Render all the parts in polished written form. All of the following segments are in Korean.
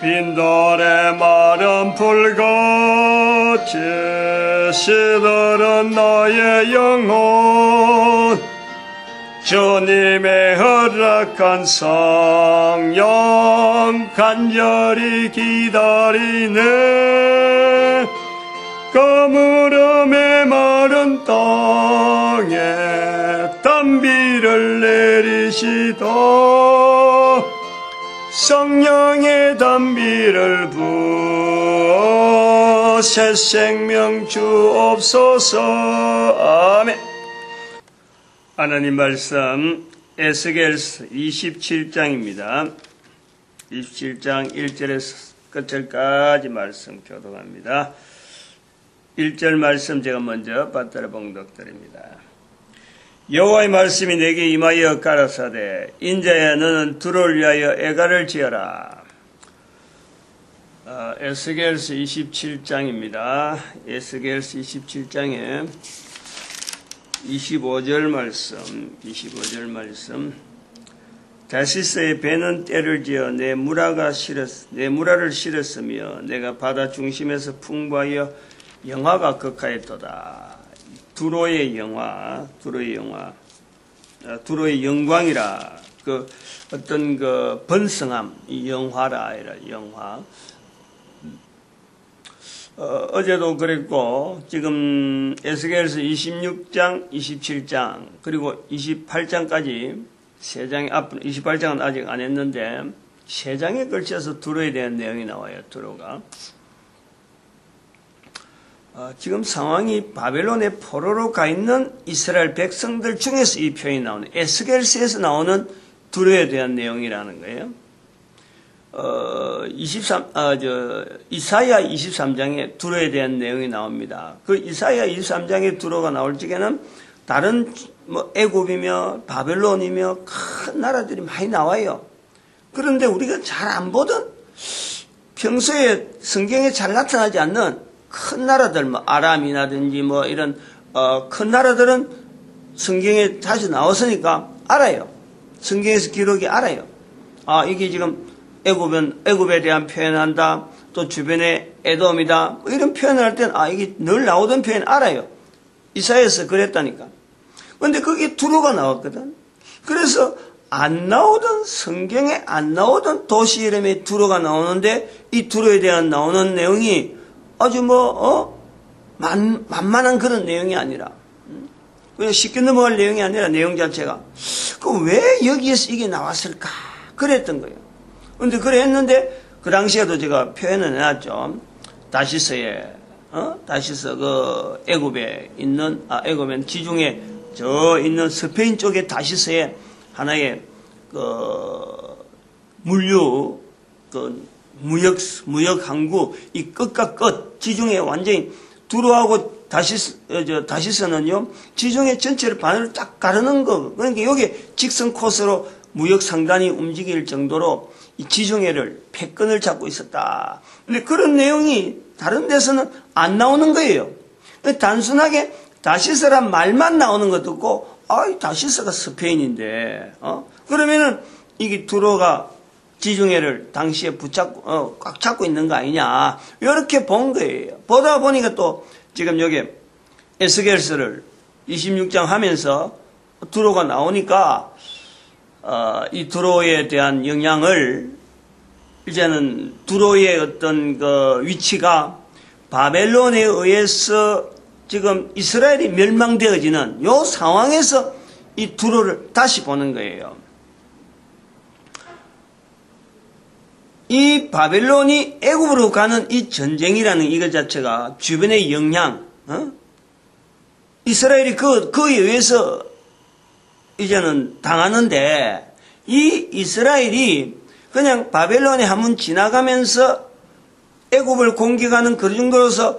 빈돌에 마른 풀같이 시들은 나의 영혼 주님의 허락한 성령 간절히 기다리네. 가물음에 마른 땅에 단비를 내리시다. 성령의 단비를 부어 새 생명 주옵소서. 아멘. 하나님 말씀 에스겔서 27장입니다. 27장 1절에서 끝절까지 말씀 교독합니다. 1절 말씀 제가 먼저 받들어 봉독드립니다. 여호와의 말씀이 내게 임하여 가라사대 인자야 너는 두를 위하여 애가를 지어라. 에스겔서 27장입니다. 에스겔서 27장에 25절 말씀. 다시스의 배는 때를 지어 내 무라를 실었으며 내가 바다 중심에서 풍부하여 영화가 극하였도다. 두로의 영광이라 그 어떤 그 번성함 이 영화라 아니라 영화. 어제도 그랬고 지금 에스겔서 26장, 27장 그리고 28장까지 세 장이 앞 28장은 아직 안 했는데 세 장에 걸쳐서 두로에 대한 내용이 나와요. 두로가 지금 상황이 바벨론의 포로로 가 있는 이스라엘 백성들 중에서 이 표현이 나오는 에스겔서에서 나오는 두로에 대한 내용이라는 거예요. 이사야 23장에 두로에 대한 내용이 나옵니다. 그 이사야 23장에 두로가 나올 적에는 다른 애굽이며 바벨론이며 큰 나라들이 많이 나와요. 그런데 우리가 잘 안 보던 평소에 성경에 잘 나타나지 않는 큰 나라들, 아람이라든지 이런 큰 나라들은 성경에 자주 나왔으니까 알아요. 성경에서 기록이 알아요. 이게 지금 애굽에 대한 표현한다. 또 주변에 에돔이다. 이런 표현을 할 때는 이게 늘 나오던 표현 알아요. 이사야에서 그랬다니까. 그런데 거기에 두로가 나왔거든. 그래서 성경에 안 나오던 도시 이름에 두로가 나오는데 이 두로에 대한 나오는 내용이 아주 만만한 그런 내용이 아니라 그냥 쉽게 넘어갈 내용이 아니라 내용 자체가 왜 여기에서 이게 나왔을까 그랬던 거예요. 그런데 그래 했는데 그 당시에도 제가 표현을 해놨죠. 다시서 애굽에 있는 애굽엔 지중해 저 있는 스페인 쪽에 다시서에 하나의 무역 항구 이 끝과 끝 지중해 완전히 두로하고 다시서는요 지중해 전체를 반으로 딱 가르는 거. 그러니까 여기 직선 코스로 무역 상단이 움직일 정도로 이 지중해를 패권을 잡고 있었다. 근데 그런 내용이 다른 데서는 안 나오는 거예요. 단순하게 다시서란 말만 나오는 것도 없고, 다시서가 스페인인데, 그러면은 이게 두로가 지중해를 당시에 꽉 잡고 있는 거 아니냐. 이렇게 본 거예요. 보다 보니까 또 지금 여기 에스겔서를 26장 하면서 두로가 나오니까, 이 두로에 대한 영향을 이제는 두로의 어떤 그 위치가 바벨론에 의해서 지금 이스라엘이 멸망되어지는 요 상황에서 이 두로를 다시 보는 거예요. 이 바벨론이 애굽으로 가는 이 전쟁이라는 이것 자체가 주변의 영향, 이스라엘이 그에 의해서 이제는 당하는데 이 이스라엘이 그냥 바벨론에 한번 지나가면서 애굽을 공격하는 그 정도로서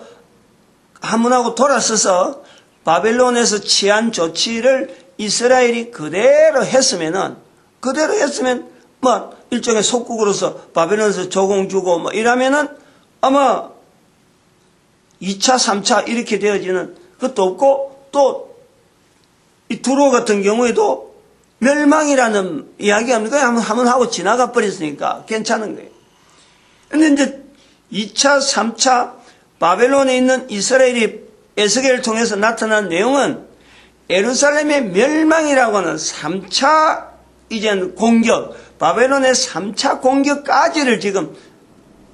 한문하고 돌아서서 바벨론에서 취한 조치를 이스라엘이 그대로 했으면 일종의 속국으로서 바벨론에서 조공 주고 이러면은 아마 2차, 3차 이렇게 되어지는 것도 없고 또 이 두로 같은 경우에도 멸망이라는 이야기가 없는 거예요. 한번 하고 지나가 버렸으니까 괜찮은 거예요. 근데 이제 2차, 3차 바벨론에 있는 이스라엘이 에스겔을 통해서 나타난 내용은 예루살렘의 멸망이라고 하는 3차 이제는 공격, 바벨론의 3차 공격까지를 지금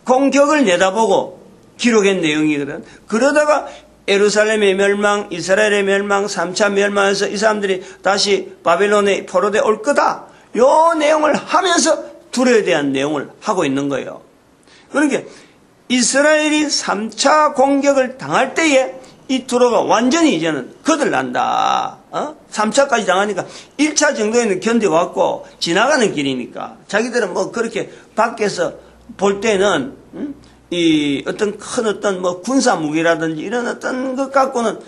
공격을 내다보고 기록한 내용이거든. 그러다가 예루살렘의 멸망, 이스라엘의 멸망, 3차 멸망에서 이 사람들이 다시 바벨론에 포로돼 올 거다. 요 내용을 하면서 두로에 대한 내용을 하고 있는 거예요. 그러니까 이스라엘이 3차 공격을 당할 때에 이 두로가 완전히 이제는 거들난다. 3차까지 당하니까 1차 정도에는 견뎌왔고 지나가는 길이니까 자기들은 뭐 그렇게 밖에서 볼 때는 이 어떤 큰 어떤 뭐 군사 무기라든지 이런 어떤 것 갖고는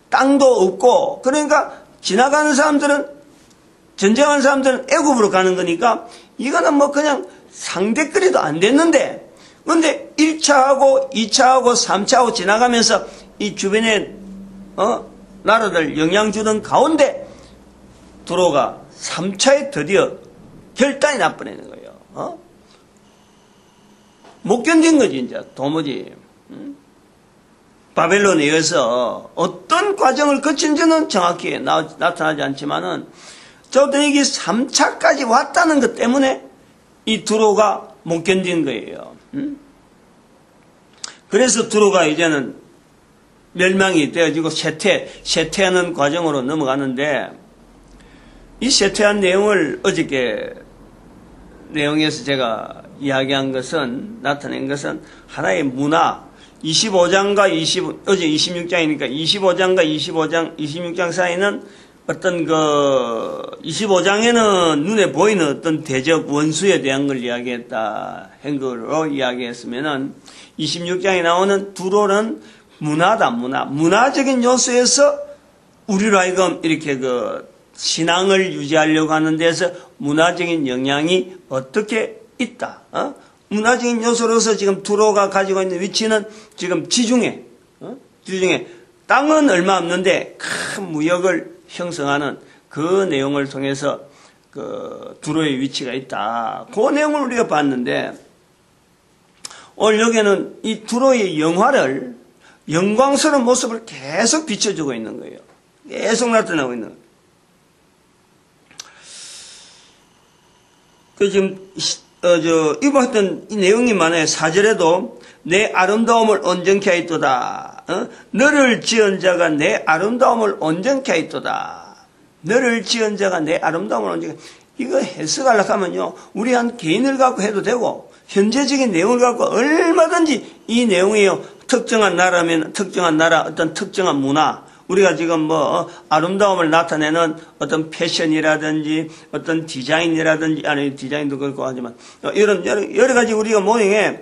땅도 없고 그러니까 지나가는 사람들은 전쟁하는 사람들은 애굽으로 가는 거니까 이거는 뭐 그냥 상대거리도 안 됐는데 근데 1차하고 2차하고 3차하고 지나가면서 이 주변에 나라들 영향 주던 가운데 두로가 3차에 드디어 결단이 나버리는 거예요. 못 견딘 거지 이제 도무지. 바벨론에 의해서 어떤 과정을 거친지는 정확히 나타나지 않지만은 저도 이게 3차까지 왔다는 것 때문에 이 두로가 못 견딘 거예요. 그래서 두로가 이제는 멸망이 되어지고 쇠퇴하는 과정으로 넘어가는데 이 쇠퇴한 내용을 어저께 내용에서 제가 이야기한 것은 나타낸 것은 하나의 문화 25장과 어제 26장이니까 25장과 26장 사이는 어떤 25장에는 눈에 보이는 어떤 대적 원수에 대한 걸 이야기했다 한 걸로 이야기했으면은 26장에 나오는 두로는 문화적인 요소에서 우리로 하여금 이렇게 신앙을 유지하려고 하는 데서 문화적인 영향이 어떻게 있다. 문화적인 요소로서 지금 두로가 가지고 있는 위치는 지금 지중해 땅은 얼마 없는데 큰 무역을 형성하는 그 내용을 통해서 두로의 위치가 있다. 그 내용을 우리가 봤는데 오늘 여기에는 이 두로의 영광스러운 모습을 계속 비춰주고 있는 거예요. 계속 나타나고 있는 거예요. 지금 이봤던 이 내용이 많아요. 4절에도 내 아름다움을 온전케 하였도다. 너를 지은 자가 내 아름다움을 온전케 하였도다. 너를 지은 자가 내 아름다움을 온전케. 이거 해석하려고 하면요. 우리 한 개인을 갖고 해도 되고 현재적인 내용을 갖고 얼마든지 이 내용이요. 특정한 나라면 특정한 나라 어떤 특정한 문화 우리가 지금 아름다움을 나타내는 어떤 패션이라든지 어떤 디자인이라든지 아니 디자인도 그렇고 하지만 이런 여러 가지 우리가 모양에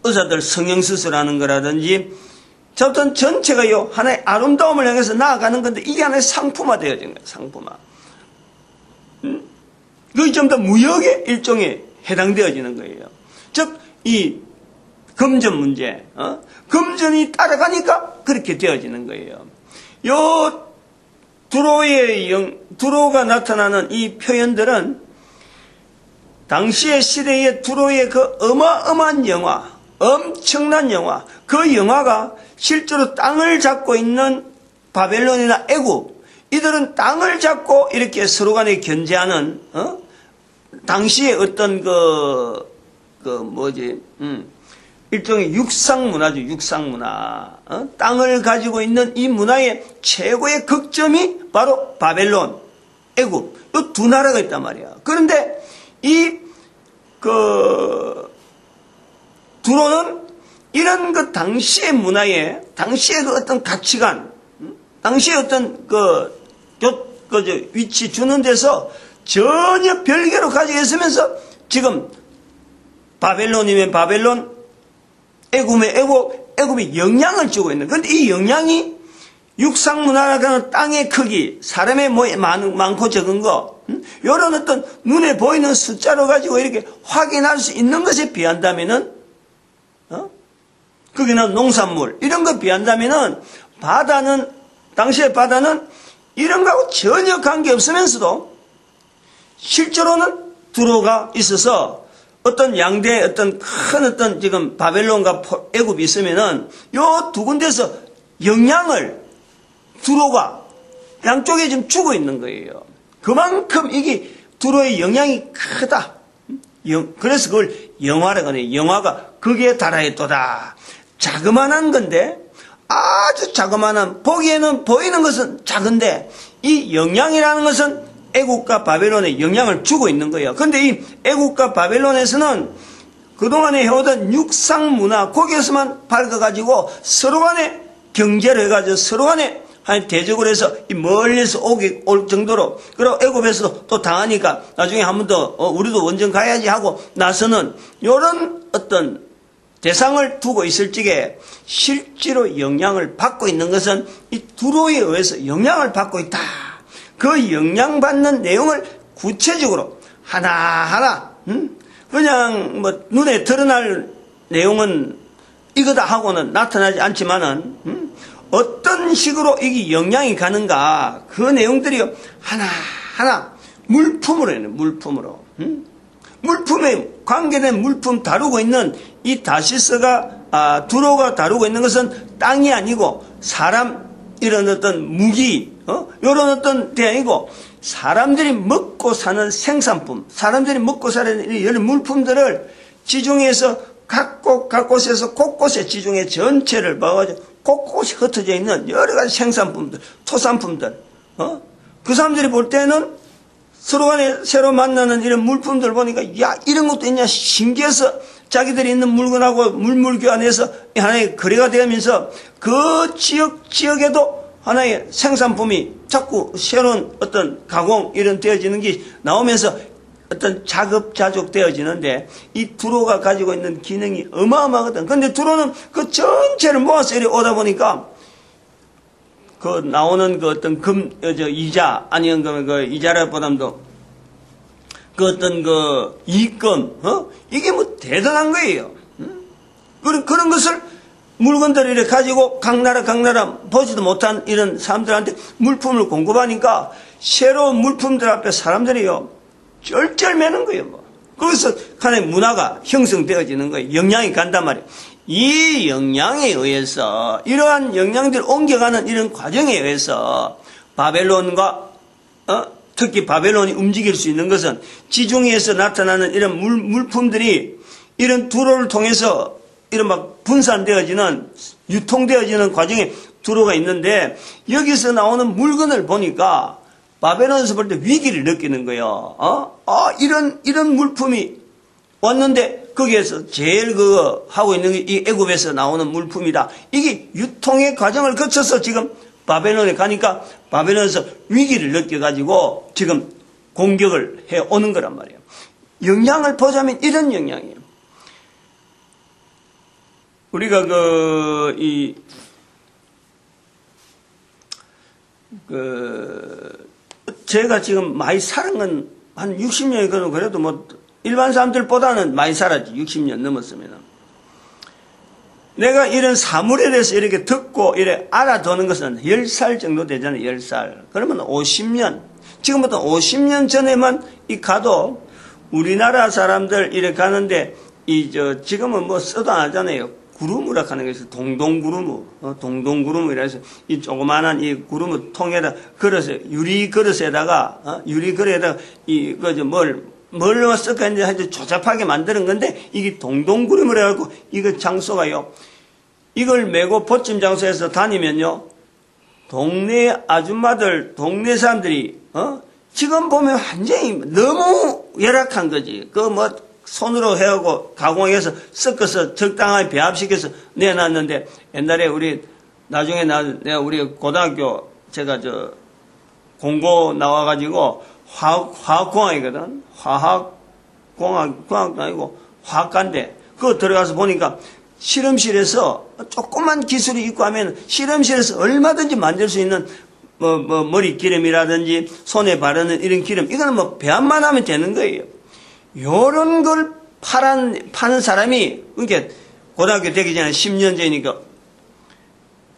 의사들 성형수술하는 거라든지 어떤 전체가요 하나의 아름다움을 향해서 나아가는 건데 이게 하나의 상품화되어진 거예요. 상품화. 그게 좀 더 무역의 일종에 해당되어지는 거예요. 즉 이 금전 문제, 금전이 따라가니까 그렇게 되어지는 거예요. 두로가 나타나는 이 표현들은 당시의 시대의 두로의 그 어마어마한 영화, 엄청난 영화, 그 영화가 실제로 땅을 잡고 있는 바벨론이나 애굽, 이들은 땅을 잡고 이렇게 서로 간에 견제하는, 당시의 어떤 일종의 육상문화죠, 육상문화. 땅을 가지고 있는 이 문화의 최고의 극점이 바로 바벨론, 애굽, 이 두 나라가 있단 말이야. 그런데 두로는 이런 당시의 문화에, 당시의 어떤 가치관, 당시의 어떤 위치 주는 데서 전혀 별개로 가지고 있으면서 지금 바벨론이면 바벨론, 애굽에 애굽이 영향을 주고 있는. 그런데 이 영향이 육상문화라고 하는 땅의 크기, 사람의 많고 적은 거, 이런 어떤 눈에 보이는 숫자로 가지고 이렇게 확인할 수 있는 것에 비한다면은, 거기나 농산물, 이런 거 비한다면은, 당시의 바다는 이런 거하고 전혀 관계없으면서도 실제로는 두로가 있어서 어떤 양대 어떤 큰 어떤 지금 바벨론과 애굽이 있으면은 요 두 군데서 영향을 두로가 양쪽에 지금 주고 있는 거예요. 그만큼 이게 두로의 영향이 크다. 그래서 그걸 영화라고 하네요. 영화가 거기에 달하였도다. 자그만한 건데 아주 자그만한 보기에는 보이는 것은 작은데 이 영향이라는 것은 애국과 바벨론에 영향을 주고 있는 거예요. 그런데 이 애국과 바벨론에서는 그동안에 해오던 육상 문화 거기에서만 밝아가지고 서로 간에 경제를 해가지고 서로 간에 대적을 해서 이 멀리서 올 정도로, 그리고 애굽에서도 또 당하니까 나중에 한 번 더 우리도 원정 가야지 하고 나서는 이런 어떤 대상을 두고 있을 적에 실제로 영향을 받고 있는 것은 이 두로에 의해서 영향을 받고 있다. 그 영향받는 내용을 구체적으로 하나하나 그냥 뭐 눈에 드러날 내용은 이거다 하고는 나타나지 않지만은 어떤 식으로 이게 영향이 가는가 그 내용들이 하나하나 물품으로 해요. 물품으로. 물품에 관계된 물품 다루고 있는 이 다시스가 두로가 다루고 있는 것은 땅이 아니고 사람 이런 어떤 무기 이런 어떤 대안이고 사람들이 먹고 사는 생산품, 사람들이 먹고 사는 이런 물품들을 지중해에서 각 곳에서 곳곳에 지중해 전체를 봐가지고 곳곳이 흩어져 있는 여러 가지 생산품들, 토산품들, 그 사람들이 볼 때는 서로 간에 새로 만나는 이런 물품들 보니까, 야, 이런 것도 있냐, 신기해서 자기들이 있는 물건하고 물물 교환해서 하나의 거래가 되면서 그 지역에도 하나의 생산품이 자꾸 새로운 어떤 가공 이런 되어지는 게 나오면서 어떤 자급자족 되어지는데 이 두로가 가지고 있는 기능이 어마어마하거든. 근데 두로는 그 전체를 모아서 이리 오다 보니까 그 나오는 그 어떤 이자 아니면 그 이자라보다도 그 어떤 그 이익금 이게 뭐 대단한 거예요. 그런 것을 물건들을 이렇게 가지고 각 나라 보지도 못한 이런 사람들한테 물품을 공급하니까 새로운 물품들 앞에 사람들이요 쩔쩔매는 거예요. 뭐. 거기서 하나의 문화가 형성되어지는 거예요. 영향이 간단 말이에요. 이 영향에 의해서 이러한 영향들을 옮겨가는 이런 과정에 의해서 바벨론과 특히 바벨론이 움직일 수 있는 것은 지중해에서 나타나는 이런 물품들이 이런 두로를 통해서 이런 막 분산되어지는 유통되어지는 과정에 두로가 있는데 여기서 나오는 물건을 보니까 바벨론에서 볼 때 위기를 느끼는 거예요. 이런 물품이 왔는데 거기에서 제일 하고 있는 게 이 애굽에서 나오는 물품이다. 이게 유통의 과정을 거쳐서 지금 바벨론에 가니까 바벨론에서 위기를 느껴가지고 지금 공격을 해 오는 거란 말이에요. 영향을 보자면 이런 영향이에요. 우리가 제가 지금 많이 살은 건 한 60년이 그래도 뭐 일반 사람들보다는 많이 살았지. 60년 넘었으면. 내가 이런 사물에 대해서 이렇게 듣고 이렇게 알아두는 것은 10살 정도 되잖아요. 10살. 그러면 50년. 지금부터 50년 전에만 가도 우리나라 사람들 이렇게 가는데 지금은 뭐 써도 안 하잖아요. 구루무라 하는 게 있어요. 동동구루무. 동동구루무이라 해서 이 조그마한 이 구루무 통에다 유리 그릇에다가 뭘로 섞어 이제 아주 조잡하게 만드는 건데 이게 동동구루무라 해갖고 이거 장소가요. 이걸 메고 보침 장소에서 다니면요. 동네 아줌마들, 동네 사람들이 지금 보면 완전히 너무 열악한 거지. 손으로 해하고 가공해서 섞어서 적당하게 배합시켜서 내놨는데 옛날에 나중에 내가 우리 고등학교 제가 공고 나와가지고 화학공학이거든. 화학공학도 아니고 화학과인데 그거 들어가서 보니까 실험실에서 조그만 기술이 있고 하면 실험실에서 얼마든지 만들 수 있는 머리 기름이라든지 손에 바르는 이런 기름 이거는 뭐 배합만 하면 되는 거예요. 요런 걸 파는 사람이, 그러니까, 고등학교 되기 전에 10년 전이니까,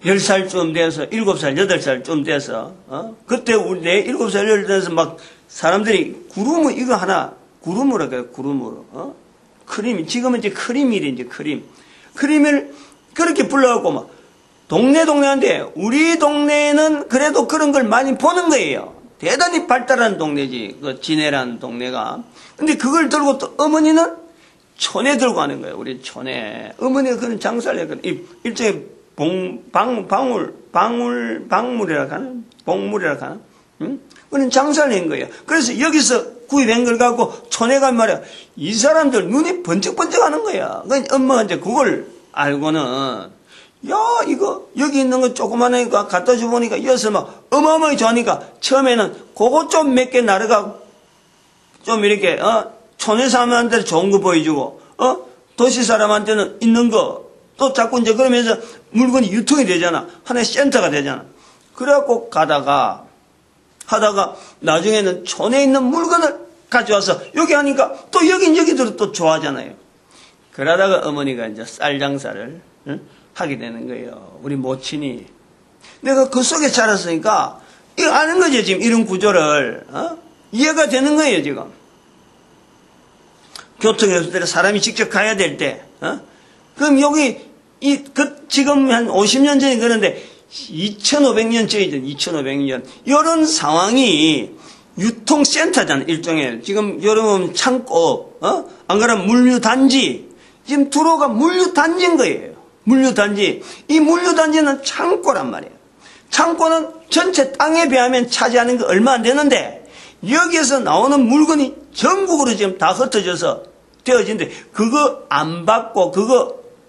10살쯤 돼서, 7살, 8살쯤 돼서, 그때 내 7살, 8살 돼서 막, 사람들이 구루무, 이거 하나, 구루무라 그래요, 구루무로, 크림, 지금은 이제 크림이래, 이제 크림을 그렇게 불러갖고 막 동네한테 우리 동네는 그래도 그런 걸 많이 보는 거예요. 대단히 발달한 동네지, 그 진해라는 동네가. 근데 그걸 들고 또 어머니는 촌에 들고 가는 거예요. 우리 촌에. 어머니가 그런 장사를 했거든. 일종의 방물이라 하나? 봉물이라 하나? 응? 그런 장사를 한 거예요. 그래서 여기서 구입한 걸 갖고 촌에 가면 말이야. 이 사람들 눈이 번쩍번쩍 하는 거야. 그러니까 엄마가 이제 그걸 알고는, 야, 이거, 여기 있는 거 조그마하니까 갖다 주보니까 여기서 막 어마어마하게 좋아하니까 처음에는 그거 좀 몇 개 나르가 좀 이렇게, 촌에 사람한테 좋은 거 보여주고, 도시 사람한테는 있는 거, 또 자꾸 이제 그러면서 물건이 유통이 되잖아. 하나의 센터가 되잖아. 그래갖고 하다가 나중에는 촌에 있는 물건을 가져와서 여기 하니까 또 여기들은 또 좋아하잖아요. 그러다가 어머니가 이제 쌀 장사를 하게 되는 거예요. 우리 모친이. 내가 그 속에 자랐으니까 이거 아는 거죠. 지금 이런 구조를. 이해가 되는 거예요. 지금. 교통에 없을 때 사람이 직접 가야 될 때. 그럼 여기 지금 한 50년 전에 그런데 2500년 전이죠. 2500년. 이런 상황이 유통센터잖아요. 일종의. 지금 여러분 창고, 안 그러면 물류단지. 지금 두로가 물류단지인 거예요. 물류단지. 이 물류단지는 창고란 말이에요. 창고는 전체 땅에 비하면 차지하는 게 얼마 안 되는데 여기에서 나오는 물건이 전국으로 지금 다 흩어져서 되어진데 그거 안 받고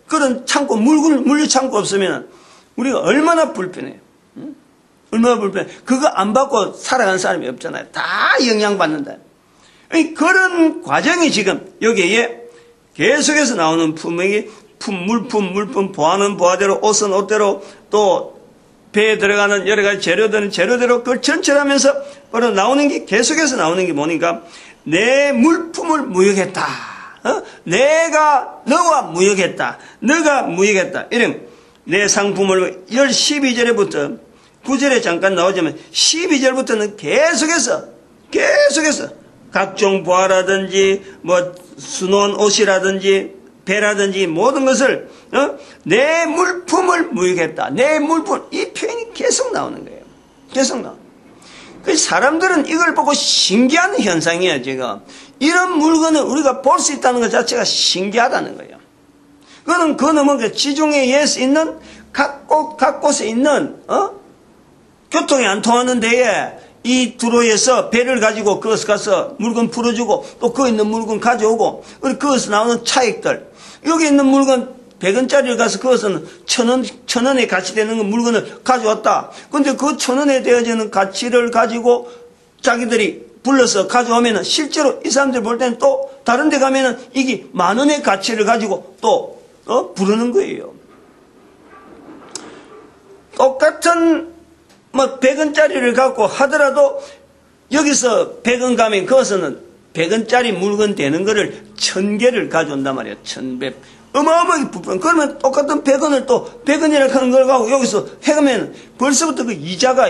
그런 창고, 물류 창고 없으면 우리가 얼마나 불편해요. 응? 얼마나 불편해. 그거 안 받고 살아가는 사람이 없잖아요. 다 영향받는다. 그런 과정이 지금 여기에 계속해서 나오는 품목이 물품, 보아는 보아대로, 옷은 옷대로, 또 배에 들어가는 여러 가지 재료들은 재료대로 그걸 전철하면서 바로 나오는 게 계속해서 나오는 게 뭐니까 내 물품을 무역했다. 내가 너와 무역했다. 너가 무역했다. 이런 내 상품을 12절에부터 9절에 잠깐 나오자면 12절부터는 계속해서 각종 보아라든지 뭐 수놓은 옷이라든지 배라든지 모든 것을 내 물품을 무역했다. 내 물품 이 표현이 계속 나오는 거예요. 계속 나와. 사람들은 이걸 보고 신기한 현상이에요. 지금 이런 물건을 우리가 볼 수 있다는 것 자체가 신기하다는 거예요. 그거는 뭔가 지중해에 있는 각 곳에 있는 교통이 안 통하는 데에 이 두로에서 배를 가지고 그것을 가서 물건 풀어주고 또 거기 있는 물건 가져오고 그리고 거기서 나오는 차익들 여기 있는 물건 100원짜리를 가서 그것은 1000원에 가치 되는 물건을 가져왔다. 근데 그 1000원에 되어지는 가치를 가지고 자기들이 불러서 가져오면은 실제로 이 사람들 볼 때는 또 다른 데 가면은 이게 10,000원의 가치를 가지고 또 부르는 거예요. 똑같은 100원짜리를 갖고 하더라도 여기서 100원 가면 그것은 100원짜리 물건 되는 거를 1000개를 가져온단 말이에요. 1000배. 어마어마하게 부풀어. 그러면 똑같은 100원을 또 100원이라고 하는 걸 갖고 여기서 해가면 벌써부터 그 이자가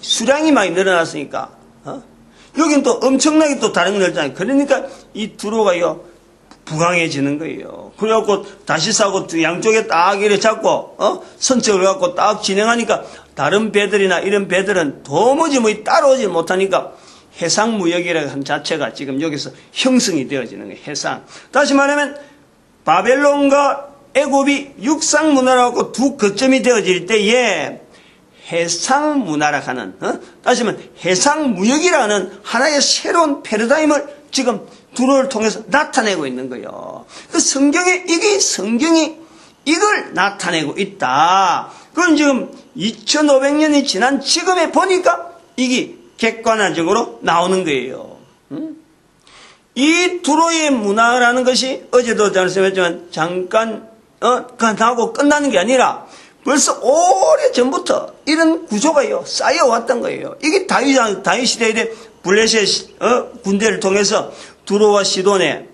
수량이 많이 늘어났으니까 여긴 또 엄청나게 또 다른 걸 늘잖아요. 그러니까 이 두로가요 부강해지는 거예요. 그래갖고 다시 사고 양쪽에 딱 이렇게 잡고 선척을 갖고 딱 진행하니까 다른 배들이나 이런 배들은 도무지 따라오지 못하니까 해상무역이라는 한 자체가 지금 여기서 형성이 되어지는 거예요. 해상. 다시 말하면 바벨론과 애굽이 육상문화라고 두 거점이 되어질 때에 해상문화라 하는 다시 말하면 해상무역이라는 하나의 새로운 패러다임을 지금 두로를 통해서 나타내고 있는 거예요. 그 성경이 이걸 나타내고 있다. 그건 지금 2500년이 지난 지금에 보니까 이게 객관화적으로 나오는 거예요. 이 두로의 문화라는 것이 어제도 말씀했지만 잠깐 나오고 끝나는 게 아니라 벌써 오래 전부터 이런 구조가요 쌓여왔던 거예요. 이게 다윗 시대에 블레셋 군대를 통해서 두로와 시돈에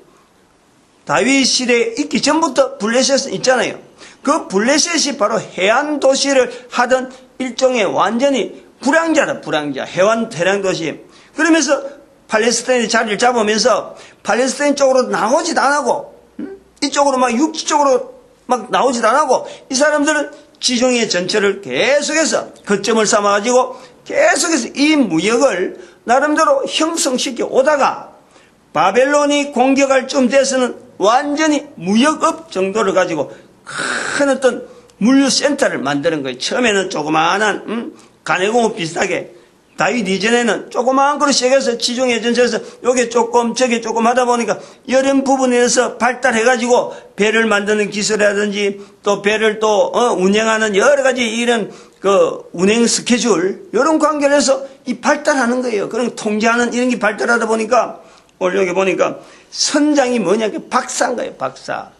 다윗 시대에 있기 전부터 블레셋은 있잖아요. 그 블레셋이 바로 해안 도시를 하던 일종의 완전히 불황자 해안 도시. 그러면서 팔레스타인의 자리를 잡으면서 팔레스타인 쪽으로 나오지도 안 하고 이쪽으로 막 육지 쪽으로 막 나오지도 않고 이 사람들은 지중해 전체를 계속해서 거점을 삼아가지고 계속해서 이 무역을 나름대로 형성시켜 오다가 바벨론이 공격할 쯤 돼서는 완전히 무역업 정도를 가지고 큰 어떤 물류센터를 만드는 거예요. 처음에는 조그마한 가내공업 비슷하게 다윗 이전에는 조그마한 거로 시작해서 지중해 전체에서 요게 조금 저게 조금 하다 보니까 여름 부분에서 발달해가지고 배를 만드는 기술이라든지 또 배를 또 운행하는 여러 가지 이런 그 운행 스케줄 이런 관계를 해서 이 발달하는 거예요. 그럼 통제하는 이런 게 발달하다 보니까 오늘 여기 보니까 선장이 뭐냐? 박사인 거예요. 박사.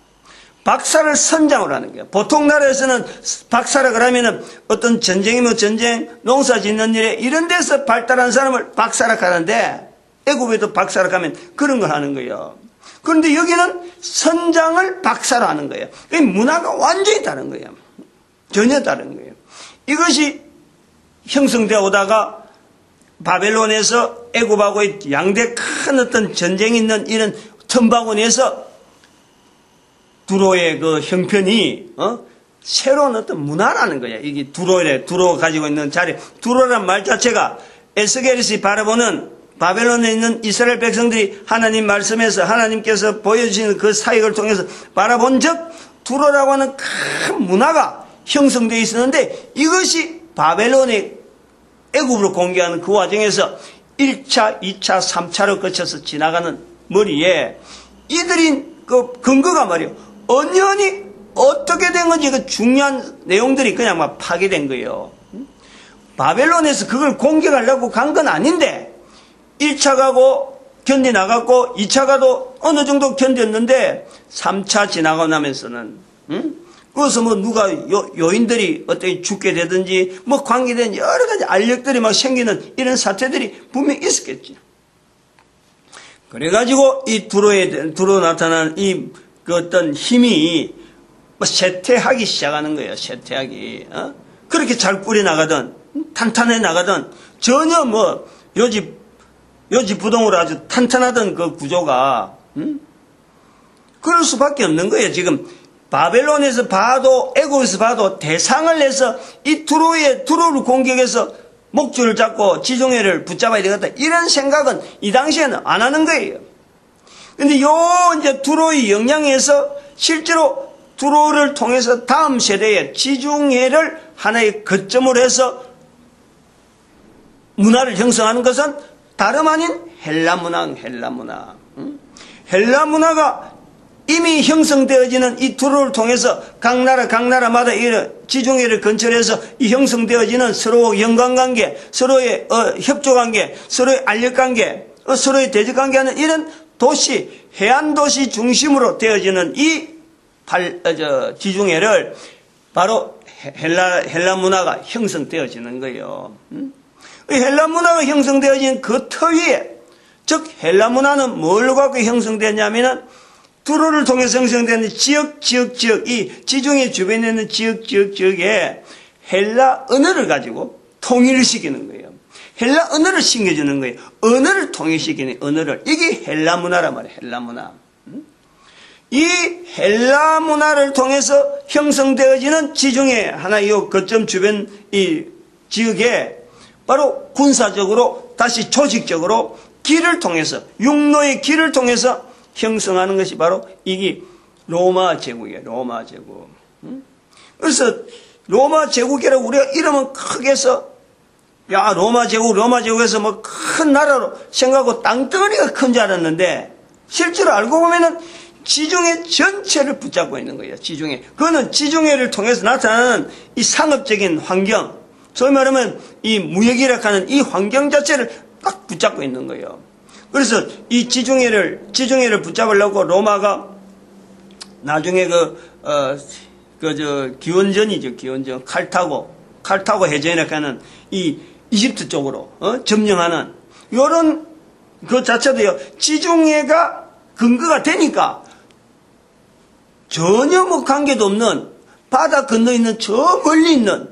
박사를 선장으로 하는 거예요. 보통 나라에서는 박사라 그러면은 어떤 전쟁이면 전쟁, 농사 짓는 일에 이런 데서 발달한 사람을 박사라 하는데 애굽에도 박사라 하면 그런 걸 하는 거예요. 그런데 여기는 선장을 박사로 하는 거예요. 문화가 완전히 다른 거예요. 전혀 다른 거예요. 이것이 형성되어 오다가 바벨론에서 애굽하고의 양대 큰 어떤 전쟁이 있는 이런 틈바구니에서 두로의 그 형편이 새로운 어떤 문화라는 거야. 이게 두로 가지고 있는 자리. 두로란 말 자체가 에스겔이 바라보는 바벨론에 있는 이스라엘 백성들이 하나님 말씀에서 하나님께서 보여주시는 그 사역을 통해서 바라본 즉 두로라고 하는 큰 문화가 형성되어 있었는데 이것이 바벨론의 애굽으로 공격하는 그 과정에서 1차, 2차, 3차로 거쳐서 지나가는 머리에 이들이 그 근거가 말이에요. 언연히 어떻게 된 건지 그 중요한 내용들이 그냥 막 파괴된 거예요. 바벨론에서 그걸 공격하려고 간 건 아닌데 1차 가고 견디 나갔고 2차 가도 어느 정도 견뎠는데 3차 지나고 나면서는 그래서 뭐 누가 요인들이 어떻게 죽게 되든지 뭐 관계된 여러 가지 알력들이 막 생기는 이런 사태들이 분명히 있었겠지. 그래가지고 이 두로 나타난 이 그 어떤 힘이 뭐 쇠퇴하기 시작하는 거예요. 쇠퇴하기. 그렇게 잘 뿌리 나가던 탄탄해 나가던 전혀 뭐 요지부동으로 아주 탄탄하던 그 구조가 그럴 수밖에 없는 거예요. 지금 바벨론에서 봐도 애굽에서 봐도 대상을 해서 이 두로를 공격해서 목줄을 잡고 지중해를 붙잡아야 되겠다 이런 생각은 이 당시에는 안 하는 거예요. 근데 이제 두로의 영향에서 실제로 두로를 통해서 다음 세대의 지중해를 하나의 거점으로 해서 문화를 형성하는 것은 다름 아닌 헬라 문화. 헬라 문화가 이미 형성되어지는 이 두로를 통해서 각 나라마다 이런 지중해를 건설해서 이 형성되어지는 서로 연관관계, 서로의 협조관계, 서로의 알력관계, 서로의 대적관계하는 이런 도시, 해안도시 중심으로 되어지는 이 지중해를 바로 헬라 문화가 형성되어지는 거예요. 헬라 문화가 형성되어진 그 터 위에, 즉 헬라 문화는 뭘 갖고 형성되었냐면은 두로를 통해서 형성되는 지역, 이 지중해 주변에 있는 지역에 헬라 언어를 가지고 통일을 시키는 거예요. 헬라 언어를 심겨주는 거예요. 언어를 통일시키는 언어를. 이게 헬라 문화란 말이에요. 헬라 문화. 이 헬라 문화를 통해서 형성되어지는 지중해 하나 이 거점 주변 이 지역에 바로 군사적으로 다시 조직적으로 길을 통해서 육로의 길을 통해서 형성하는 것이 바로 이게 로마 제국이에요. 로마 제국. 그래서 로마 제국이라고 우리가 이름은 크게 해서 야 로마 제국에서 뭐 큰 나라로 생각하고 땅덩어리가 큰 줄 알았는데 실제로 알고 보면은 지중해 전체를 붙잡고 있는 거예요. 지중해. 그거는 지중해를 통해서 나타나는 이 상업적인 환경, 소위 말하면 이 무역이라 하는 이 환경 자체를 딱 붙잡고 있는 거예요. 그래서 이 지중해를 붙잡으려고 로마가 나중에 기원전이죠. 기원전. 칼타고 해전이라 하는 이 이집트 쪽으로, 점령하는, 요런 그 자체도요, 지중해가 근거가 되니까 전혀 뭐 관계도 없는 바다 건너 있는 저 멀리 있는,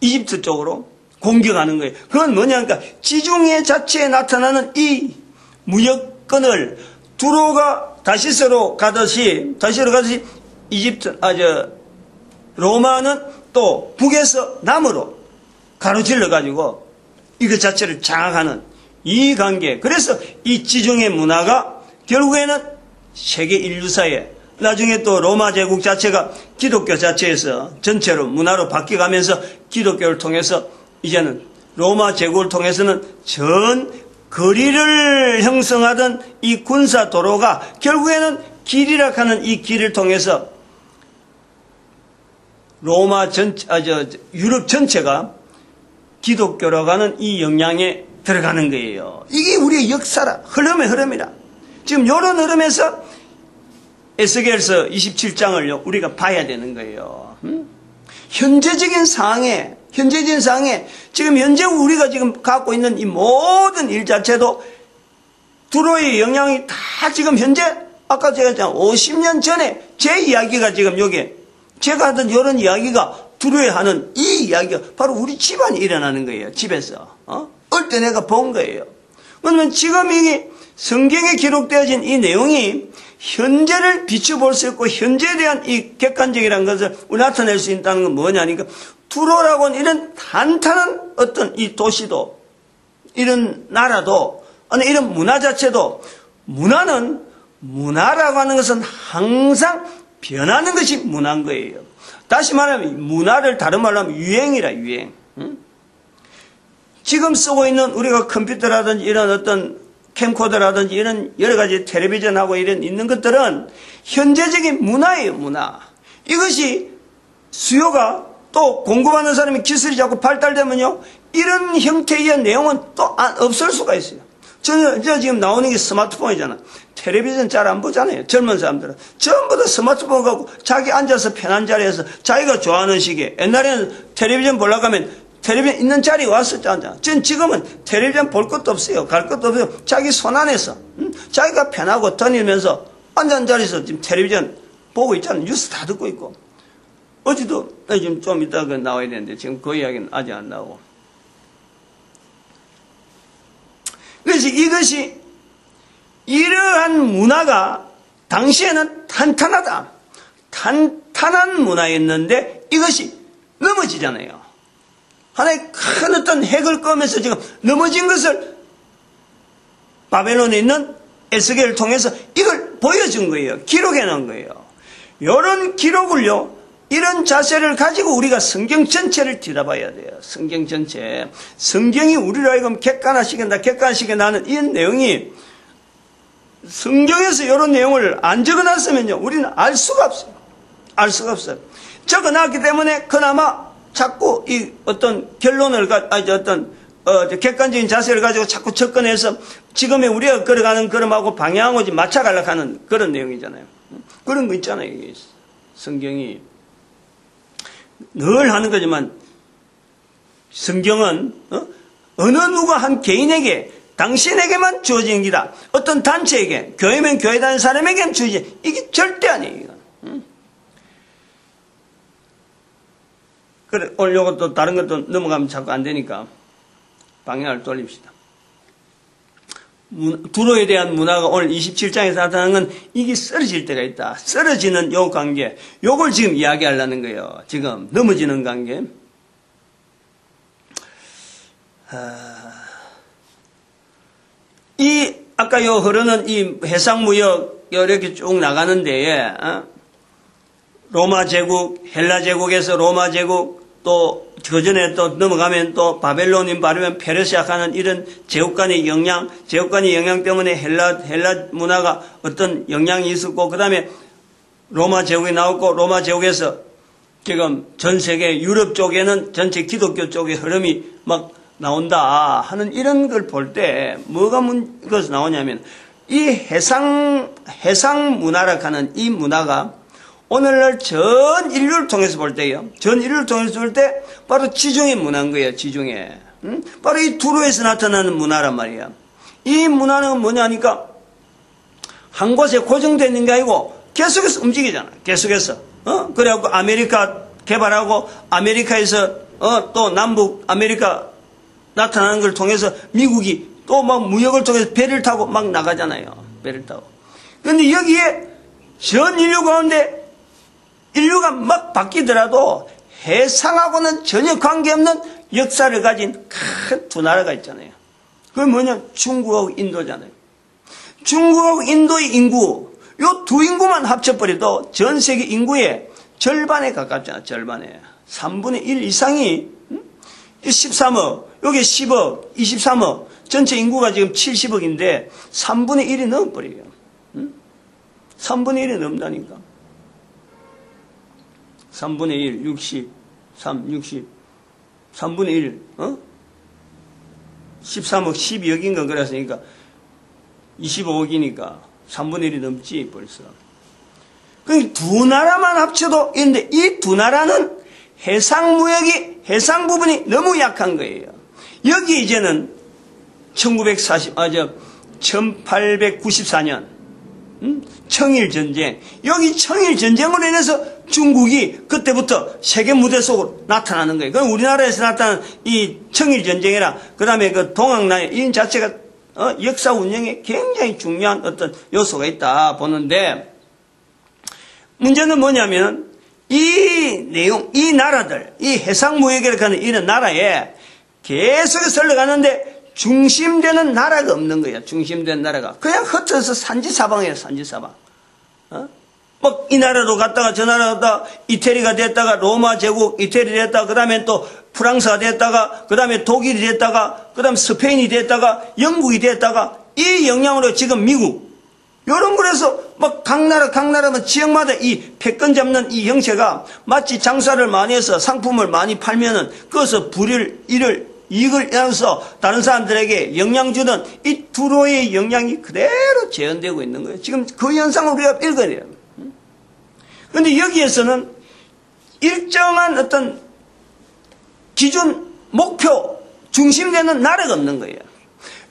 이집트 쪽으로 공격하는 거예요. 그건 뭐냐니까 지중해 자체에 나타나는 이 무역권을 두로가 다시스로 가듯이 이집트, 로마는 또 북에서 남으로 가로질러 가지고 이것 자체를 장악하는 이 관계. 그래서 이 지중해 문화가 결국에는 세계 인류사에 나중에 또 로마 제국 자체가 기독교 자체에서 전체로 문화로 바뀌어가면서 기독교를 통해서 이제는 로마 제국을 통해서는 전 거리를 형성하던 이 군사 도로가 결국에는 길이라 하는 이 길을 통해서 유럽 전체가 기독교로 가는 이 영향에 들어가는 거예요. 이게 우리의 역사라, 흐름이라. 지금 이런 흐름에서 에스겔서 27장을 우리가 봐야 되는 거예요. 현재적인 상황에 지금 현재 우리가 지금 갖고 있는 이 모든 일 자체도 두로의 영향이 다 지금 현재 아까 제가 했잖아요. 50년 전에 제 이야기가 지금 여기 제가 하던 이런 이야기가 두로에 하는 이 이야기가 바로 우리 집안에 일어나는 거예요. 집에서. 어릴 때 내가 본 거예요. 그러면 지금 이 성경에 기록되어진 이 내용이 현재를 비춰볼 수 있고 현재에 대한 이 객관적이라는 것을 나타낼 수 있다는 건 뭐냐니까 두로라고는 이런 탄탄한 어떤 이 도시도 이런 나라도 아니 이런 문화 자체도 문화라고 하는 것은 항상 변하는 것이 문화인 거예요. 다시 말하면 문화를 다른 말로 하면 유행이라 유행. 지금 쓰고 있는 우리가 컴퓨터라든지 이런 어떤 캠코더라든지 이런 여러 가지 텔레비전하고 이런 있는 것들은 현재적인 문화예요, 문화. 이것이 수요가 또 공급하는 사람이 기술이 자꾸 발달되면요, 이런 형태의 내용은 또 없을 수가 있어요. 저 지금 나오는 게 스마트폰이잖아. 텔레비전 잘 안 보잖아요. 젊은 사람들은. 전부 다 스마트폰 갖고 자기 앉아서 편한 자리에서 자기가 좋아하는 시기에 옛날에는 텔레비전 보려고 하면 텔레비전 있는 자리에 왔었잖아. 지금은 텔레비전 볼 것도 없어요. 갈 것도 없어요. 자기 손 안에서 자기가 편하고 다니면서 앉은 자리에서 지금 텔레비전 보고 있잖아요. 뉴스 다 듣고 있고. 어제도 지금 좀 이따가 나와야 되는데 지금 그 이야기는 아직 안 나오고. 그래서 이것이 이러한 문화가 당시에는 탄탄한 문화였는데 이것이 넘어지잖아요. 하나의 큰 어떤 핵을 꺼면서 지금 넘어진 것을 바벨론에 있는 에스겔을 통해서 이걸 보여준 거예요. 기록해 놓은 거예요. 이런 기록을요, 이런 자세를 가지고 우리가 성경 전체를 뒤다봐야 돼요. 성경 전체. 성경이 우리로 하여금 객관화시킨다 하는 이 내용이 성경에서 이런 내용을 안 적어놨으면요, 우리는 알 수가 없어요. 알 수가 없어요. 적어놨기 때문에 그나마 자꾸 이 어떤 결론을, 객관적인 자세를 가지고 자꾸 접근해서 지금의 우리가 걸어가는 걸음하고 방향하고 맞춰가려고 하는 그런 내용이잖아요. 그런 거 있잖아요. 이게 성경이 늘 하는 거지만 성경은 어느 누가 한 개인에게 당신에게만 주어진 기다. 어떤 단체에게, 교회면 교회 다니는 사람에게는 주어진, 이게 절대 아니에요. 그래, 오늘 요것도 다른 것도 넘어가면 자꾸 안 되니까 방향을 돌립시다. 두로에 대한 문화가 오늘 27장에서 나타나는 건 이게 쓰러질 때가 있다. 쓰러지는 요 관계. 요걸 지금 이야기하려는 거예요. 지금 넘어지는 관계. 아까 요 흐르는 이 해상무역 이렇게 쭉 나가는 데에, 로마 제국, 헬라 제국에서 로마 제국, 또 그전에 또 넘어가면 또 바벨론인 바르면 페르시아 가는 이런 제국간의 영향 때문에 헬라 문화가 어떤 영향이 있었고, 그 다음에 로마 제국이 나왔고, 로마 제국에서 지금 전 세계 유럽 쪽에는 전체 기독교 쪽의 흐름이 막 나온다 하는 이런 걸 볼 때 뭐가 그것이 나오냐면 이 해상 문화라 하는 이 문화가 오늘날 전 인류를 통해서 볼 때요. 전 인류를 통해서 볼 때 바로 지중해 문화인 거예요. 지중해. 바로 이 두로에서 나타나는 문화란 말이야. 이 문화는 뭐냐니까 한 곳에 고정되어 있는 게 아니고 계속해서 움직이잖아. 계속해서. 그래갖고 아메리카 개발하고 아메리카에서 또 남북 아메리카 나타나는 걸 통해서 미국이 또 막 무역을 통해서 배를 타고 막 나가잖아요. 배를 타고. 그런데 여기에 전 인류 가운데 인류가 막 바뀌더라도 해상하고는 전혀 관계없는 역사를 가진 큰 두 나라가 있잖아요. 그게 뭐냐? 중국하고 인도잖아요. 중국하고 인도의 인구, 요 두 인구만 합쳐버려도 전 세계 인구의 절반에 가깝잖아. 절반에. 3분의 1 이상이 13억, 여기 10억, 23억, 전체 인구가 지금 70억인데 3분의 1이 넘어버려요. 3분의 1이 넘다니까. 3분의 1, 60, 3분의 1, 13억, 12억인가 그랬으니까 25억이니까 3분의 1이 넘지 벌써. 그 두 나라만 합쳐도 있는데 이 두 나라는 해상무역이 해상 부분이 너무 약한 거예요. 여기 이제는 1894년 청일전쟁, 여기 청일전쟁으로 인해서 중국이 그때부터 세계 무대 속으로 나타나는 거예요. 그럼 우리나라에서 나타난 이 청일전쟁이나 그 다음에 그 동학나라 이 자체가 역사 운영에 굉장히 중요한 어떤 요소가 있다 보는데, 문제는 뭐냐면 이 내용, 이 나라들, 이 해상무역이라고 하는 이런 나라에 계속해서 흘러가는데 중심되는 나라가 없는 거야. 중심되는 나라가. 그냥 흩어져서 산지사방이에요. 산지사방. 뭐 이 나라로 갔다가 저 나라 갔다가 이태리가 됐다가 로마 제국 이태리 됐다가 그 다음에 또 프랑스가 됐다가 그 다음에 독일이 됐다가 그 다음에 스페인이 됐다가 영국이 됐다가 이 영향으로 지금 미국 요런 거에서 막 각 나라면 지역마다 이 패권 잡는 이 형체가 마치 장사를 많이 해서 상품을 많이 팔면은 그것을 이익을 내서 다른 사람들에게 영향 주는 이 두로의 영향이 그대로 재현되고 있는 거예요. 지금 그 현상을 우리가 읽어야 돼요. 그런데 여기에서는 일정한 어떤 기준, 목표, 중심되는 나라가 없는 거예요.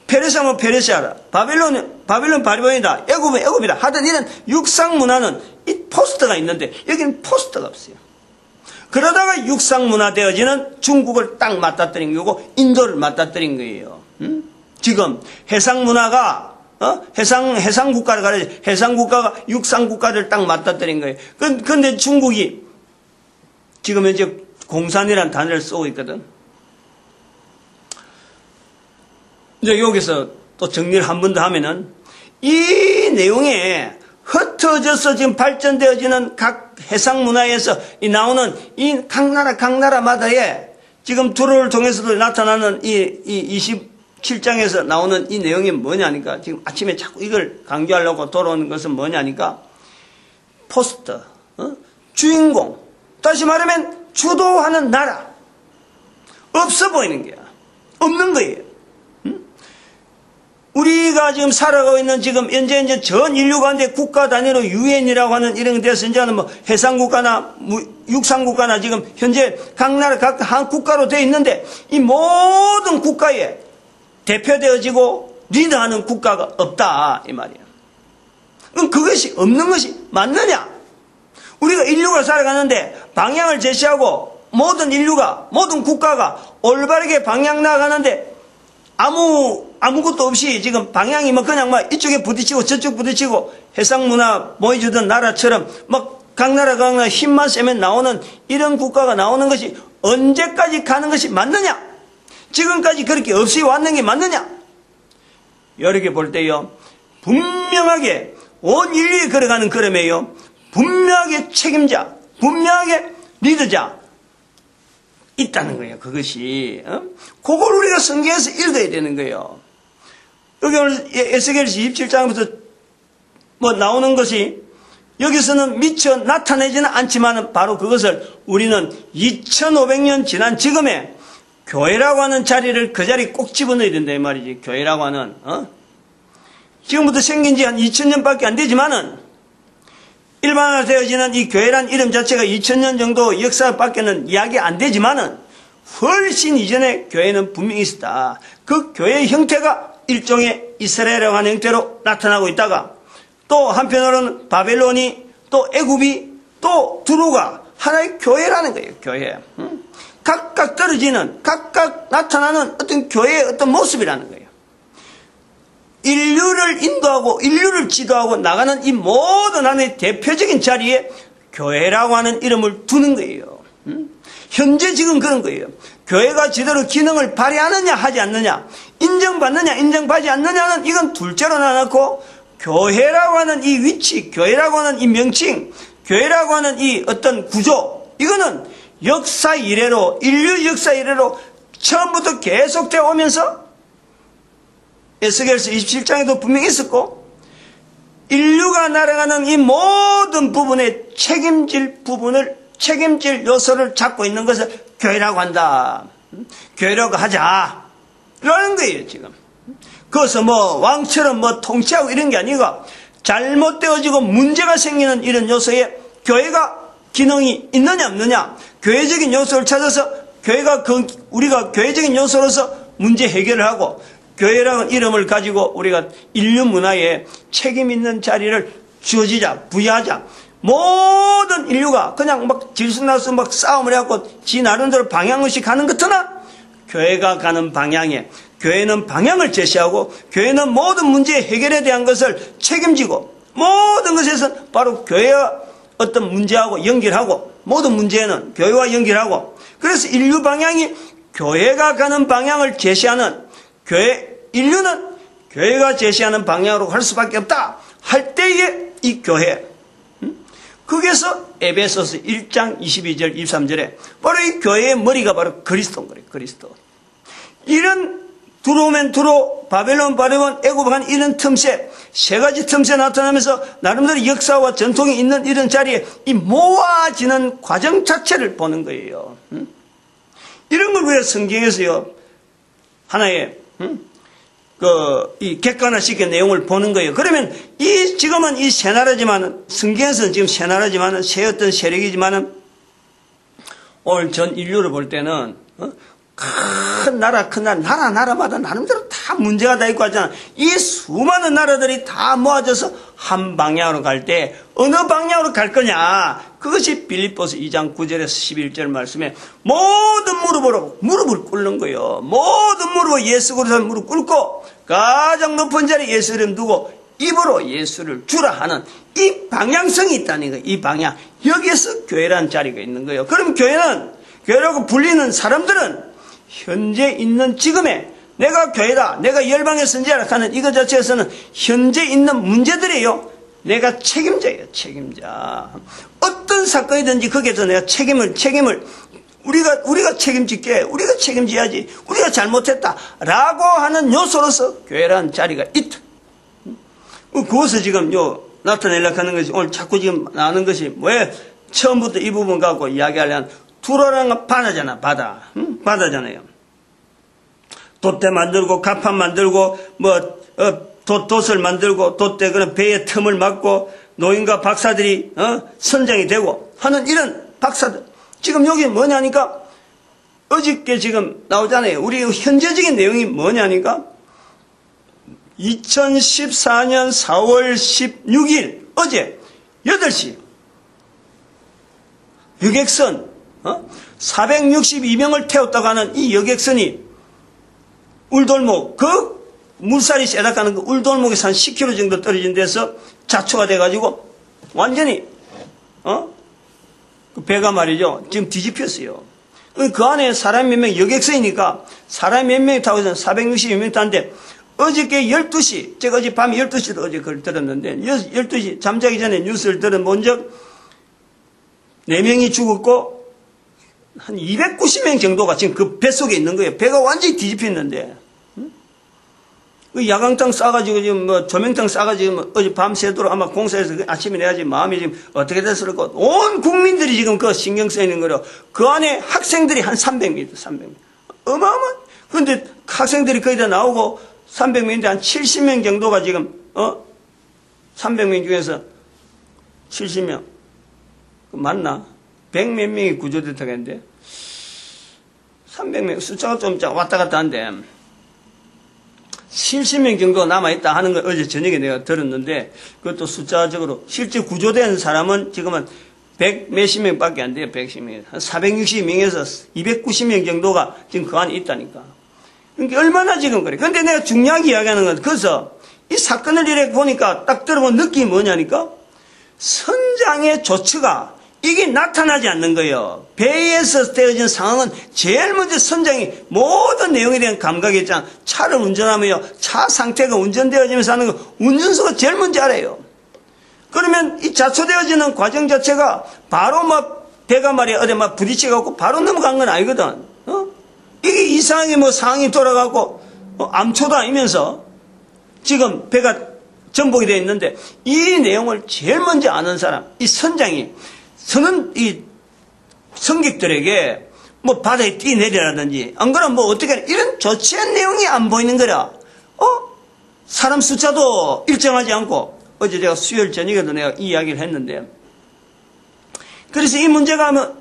페르시아면 페르시아라, 바빌론 바빌론이다, 애굽은 애굽이다 하던 이런 육상 문화는 이 포스터가 있는데 여기는 포스터가 없어요. 그러다가 육상 문화 되어지는 중국을 딱 맞닥뜨린 거고 인도를 맞닥뜨린 거예요. 지금 해상 문화가 해상 국가를 가르쳐 해상 국가가 육상 국가를 딱 맞닥뜨린 거예요. 그런데 중국이 지금 현재 공산이라는 단어를 쓰고 있거든. 이제 여기서 또 정리를 한 번 더 하면은 이 내용에 흩어져서 지금 발전되어지는 각 해상 문화에서 나오는 이 각 나라마다의 지금 두로를 통해서도 나타나는 이 27장에서 나오는 이 내용이 뭐냐니까 지금 아침에 자꾸 이걸 강조하려고 돌아오는 것은 뭐냐니까 포스터, 주인공, 다시 말하면 주도하는 나라 없어 보이는 거야. 없는 거예요. 우리가 지금 살아가고 있는 지금 현재 전 인류 가운데 국가 단위로 유엔이라고 하는 이런 데서 이제는 뭐 해상국가나 육상국가나 지금 현재 각 나라 한 국가로 되어 있는데 이 모든 국가에 대표되어지고 리더하는 국가가 없다 이 말이야. 그럼 그것이 없는 것이 맞느냐? 우리가 인류가 살아가는데 방향을 제시하고 모든 인류가 모든 국가가 올바르게 방향 나가는데 아무것도 없이 지금 방향이 뭐 그냥 막 이쪽에 부딪히고 저쪽 부딪히고 해상문화 보여주던 나라처럼 막 각 나라 힘만 세면 나오는 이런 국가가 나오는 것이 언제까지 가는 것이 맞느냐? 지금까지 그렇게 없이 왔는 게 맞느냐? 이렇게 볼 때요, 분명하게 온 인류에 걸어가는 걸음에요, 분명하게 책임자, 분명하게 리더자 있다는 거예요. 그것이 그걸 우리가 성경에서 읽어야 되는 거예요. 여기 오늘 에스겔서 27장부터 뭐 나오는 것이 여기서는 미처 나타내지는 않지만 바로 그것을 우리는 2500년 지난 지금의 교회라고 하는 자리를 그 자리에 꼭 집어넣어야 된다 이 말이지. 교회라고 하는 지금부터 생긴 지 한 2000년밖에 안 되지만은 일반화되어지는 이 교회란 이름 자체가 2000년 정도 역사밖에는 이야기 안 되지만은 훨씬 이전에 교회는 분명히 있었다. 그 교회의 형태가 일종의 이스라엘이라고 하는 형태로 나타나고 있다가 또 한편으로는 바벨론이 또 애굽이 또 두루가 하나의 교회라는 거예요. 교회. 각각 떨어지는 각각 나타나는 어떤 교회의 어떤 모습이라는 거예요. 인류를 인도하고 인류를 지도하고 나가는 이 모든 하나의 대표적인 자리에 교회라고 하는 이름을 두는 거예요. 현재 지금 그런 거예요. 교회가 제대로 기능을 발휘하느냐 하지 않느냐, 인정받느냐 인정받지 않느냐는 이건 둘째로 나눠놓고, 교회라고 하는 이 위치, 교회라고 하는 이 명칭, 교회라고 하는 이 어떤 구조, 이거는 역사 이래로, 인류 역사 이래로 처음부터 계속되어 오면서 에스겔서 27장에도 분명히 있었고, 인류가 날아가는 이 모든 부분에 책임질 요소를 잡고 있는 것을 교회라고 한다. 교회라고 하자. 라는 거예요, 지금. 그래서 뭐 왕처럼 뭐 통치하고 이런 게 아니고, 잘못되어지고 문제가 생기는 이런 요소에 교회가 기능이 있느냐 없느냐, 교회적인 요소를 찾아서 우리가 교회적인 요소로서 문제 해결을 하고, 교회라는 이름을 가지고 우리가 인류 문화에 책임 있는 자리를 주어지자, 부여하자. 모든 인류가 그냥 막 질순나서 막 싸움을 해갖고 지 나름대로 방향없이 가는 것이나, 교회가 가는 방향에, 교회는 방향을 제시하고, 교회는 모든 문제 해결에 대한 것을 책임지고, 모든 것에서 바로 교회와 어떤 문제하고 연결하고, 모든 문제는 교회와 연결하고, 그래서 인류 방향이 교회가 가는 방향을 제시하는, 인류는 교회가 제시하는 방향으로 갈 수밖에 없다 할 때에 이 교회, 거기에서 에베소서 1장 22절 23절에 바로 이 교회의 머리가 바로 그리스도인 거예요. 그리스도. 이런 들어오면 바벨론 애굽한 이런 틈새, 세 가지 틈새 나타나면서 나름대로 역사와 전통이 있는 이런 자리에 이 모아지는 과정 자체를 보는 거예요. 이런 걸 왜 성경에서요 하나의 이 객관화시킨 내용을 보는 거예요. 그러면 지금은 이 새 나라지만은, 성경에서는 지금 새 나라지만은, 새 어떤 세력이지만은, 오늘 전 인류를 볼 때는, 큰 나라마다 나름대로 다 문제가 다 있고 하잖아. 이 수많은 나라들이 다 모아져서 한 방향으로 갈 때, 어느 방향으로 갈 거냐? 그것이 빌립보서 2장 9절에서 11절 말씀에 모든 무릎을 꿇는 거예요. 모든 무릎을 예수 그리스도 무릎 꿇고, 가장 높은 자리에 예수 이름 두고 입으로 예수를 주라 하는 이 방향성이 있다는 거예요. 이 방향. 여기에서 교회라는 자리가 있는 거예요. 그럼 교회라고 불리는 사람들은 현재 있는 지금에 내가 교회다, 내가 열방의 선지자라 하는 이것 자체에서는 현재 있는 문제들이에요. 내가 책임자예요. 책임자. 어떤 사건이든지 거기에서 내가 책임을 우리가 책임질게, 우리가 책임져야지, 우리가 잘못했다 라고 하는 요소로서 교회라는 자리가 있다. 그것을 지금 나타내려고 하는 것이, 오늘 자꾸 지금 나오는 것이, 왜 처음부터 이 부분 갖고 이야기하려면, 두로라는 건 바다잖아. 바다잖아요. 돛대 만들고 갑판 만들고 돛을 만들고 돛대 그런 배의 틈을 막고 노인과 박사들이 선장이 되고 하는 이런 박사들. 지금 여기 뭐냐니까, 어저께 지금 나오잖아요. 우리 현재적인 내용이 뭐냐니까, 2014년 4월 16일 어제 8시 여객선 462명을 태웠다고 하는 이 여객선이 울돌목, 그 물살이 세다 가는 그 울돌목에서 한 10km 정도 떨어진 데서 자초가 돼가지고 완전히 그 배가 말이죠 지금 뒤집혔어요. 그 안에 사람 몇 명, 여객선이니까 사람 몇 명이 타고 있어요. 462명 타는데, 어저께 12시, 제가 어제 밤 12시도 어제 그걸 들었는데, 12시 잠자기 전에 뉴스를 들어본 적 4명이 죽었고 한 290명 정도가 지금 그 배 속에 있는 거예요. 배가 완전히 뒤집혔는데, 그 야광탕 싸가지고 지금 조명탕 싸가지고 어제 밤새도록 아마 공사해서 아침에 내야지 마음이 지금 어떻게 됐을까. 온 국민들이 지금 그 신경 쓰이는 거로, 그 안에 학생들이 한 300명. 어마어마한. 그런데 학생들이 거의 다 나오고 300명인데 한 70명 정도가 지금 300명 중에서 70명 맞나? 100몇 명이 구조됐다고 했는데 300명 숫자가 좀 왔다 갔다 한데 70명 정도 남아있다 하는 걸 어제 저녁에 내가 들었는데, 그것도 숫자적으로 실제 구조된 사람은 지금은 100 몇십 명밖에 안 돼요. 110명. 한 460명에서 290명 정도가 지금 그 안에 있다니까. 그러니까 얼마나 지금 그래. 근데 내가 중요하게 이야기하는 건, 그래서 이 사건을 이렇게 보니까 딱 들어보면 느낌이 뭐냐니까? 선장의 조처가 이게 나타나지 않는 거예요. 배에서 되어진 상황은 제일 먼저 선장이 모든 내용에 대한 감각이 있잖아. 차를 운전하며 차 상태가 운전되어지면서 하는 거 운전수가 제일 먼저 알아요. 그러면 이 자초되어지는 과정 자체가 바로 배가 말이야 어디 부딪혀갖고 바로 넘어간 건 아니거든. 이게 이상하게 상황이 돌아가고 암초도 아니면서 지금 배가 전복이 되어 있는데 이 내용을 제일 먼저 아는 사람, 이 선장이 서는 이 승객들에게 바다에 뛰내리라든지 안 그러면 어떻게 이런 조치한 내용이 안 보이는 거라. 사람 숫자도 일정하지 않고 어제 제가 수요일 저녁에도 내가 이 이야기를 했는데 그래서 이 문제가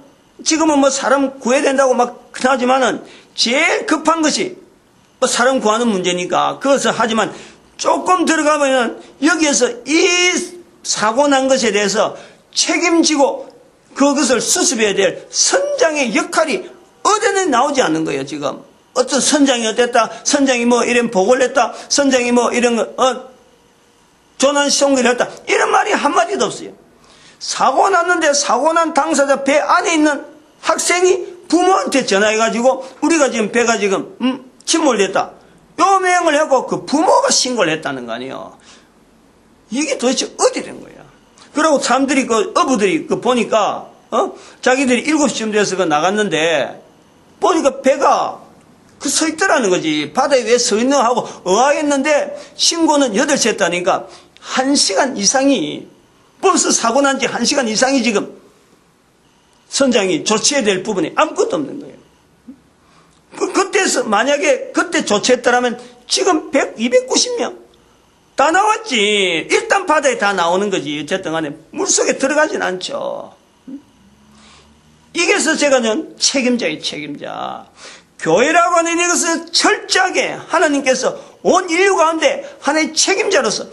지금은 사람 구해야 된다고 하지만은 제일 급한 것이 사람 구하는 문제니까 그것을 하지만 조금 들어가면 여기에서 이 사고 난 것에 대해서 책임지고 그것을 수습해야 될 선장의 역할이 어디는 나오지 않는 거예요. 지금 어떤 선장이 어땠다, 선장이 이런 보고를 했다, 선장이 이런 조난 시송기를 했다, 이런 말이 한마디도 없어요. 사고 났는데 사고 난 당사자 배 안에 있는 학생이 부모한테 전화해가지고 우리가 지금 배가 지금 침몰됐다, 요 내용을 하고 그 부모가 신고를 했다는 거 아니에요. 이게 도대체 어디 된 거야. 그리고 사람들이 어부들이 보니까 자기들이 7시쯤 돼서 나갔는데 보니까 배가 서 있더라는 거지. 바다에 왜 서 있나 하고 의아했는데 신고는 8시 했다니까 1시간 이상이 벌써 사고 난 지 1시간 이상이 지금 선장이 조치해야 될 부분이 아무것도 없는 거예요. 그때서 만약에 그때 조치했더라면 지금 290명 다 나왔지. 일단 바다에 다 나오는 거지. 어쨌든 간에 물속에 들어가진 않죠. 이게서 제가는 책임자의 책임자. 교회라고 하는 이것을 철저하게 하나님께서 온 인류 가운데 하나의 책임자로서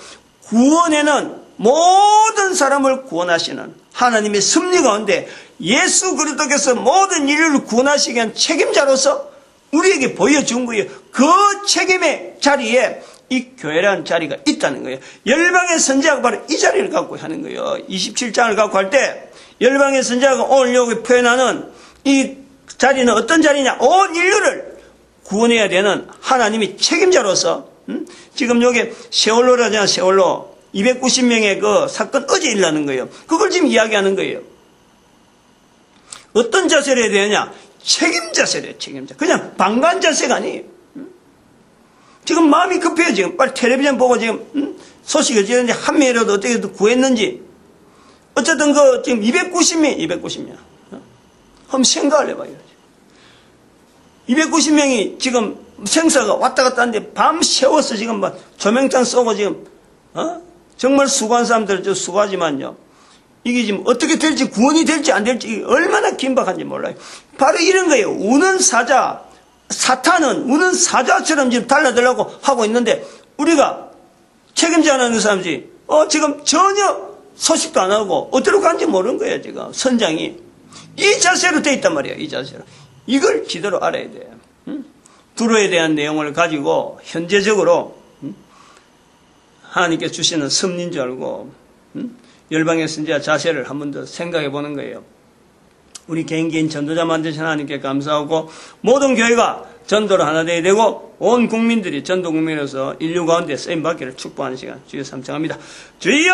구원에는 모든 사람을 구원하시는 하나님의 섭리 가운데 예수 그리스도께서 모든 인류를 구원하시기 위한 책임자로서 우리에게 보여준 거예요. 그 책임의 자리에 이 교회라는 자리가 있다는 거예요. 열방의 선지자가 바로 이 자리를 갖고 하는 거예요. 27장을 갖고 할 때 열방의 선지자가 오늘 여기 표현하는 이 자리는 어떤 자리냐? 온 인류를 구원해야 되는 하나님이 책임자로서 지금 여기 세월로라잖아. 세월로 290명의 그 사건 어제 일어나는 거예요. 그걸 지금 이야기하는 거예요. 어떤 자세를 해야 되느냐? 책임자세래요. 책임자. 그냥 방관 자세가 아니에요. 지금 마음이 급해요. 지금 빨리 텔레비전 보고 지금 소식을 지었는지 한 명이라도 어떻게 구했는지. 어쨌든 지금 290명. 한번 생각을 해봐요. 290명이 지금 생사가 왔다 갔다 하는데 밤 새워서 지금 조명탄 쏘고 지금 정말 수고한 사람들 수고하지만요. 이게 지금 어떻게 될지 구원이 될지 안 될지 얼마나 긴박한지 몰라요. 바로 이런 거예요. 우는 사자. 사탄은 우는 사자처럼 지금 달라들라고 하고 있는데 우리가 책임져 안 하는 사람들이 지금 전혀 소식도 안 하고 어디로 간지 모르는 거예요. 지금 선장이 이 자세로 돼 있단 말이에요. 이 자세로. 이걸 제대로 알아야 돼요. 두로에 대한 내용을 가지고 현재적으로 하나님께 주시는 섭리인 줄 알고 열방의 선지자 자세를 한 번 더 생각해 보는 거예요. 우리 개인 전도자 만드신 하나님께 감사하고 모든 교회가 전도로 하나 되어야 되고 온 국민들이 전도 국민으로서 인류 가운데 쓰임받기를 축복하는 시간 주여 삼청합니다. 주여!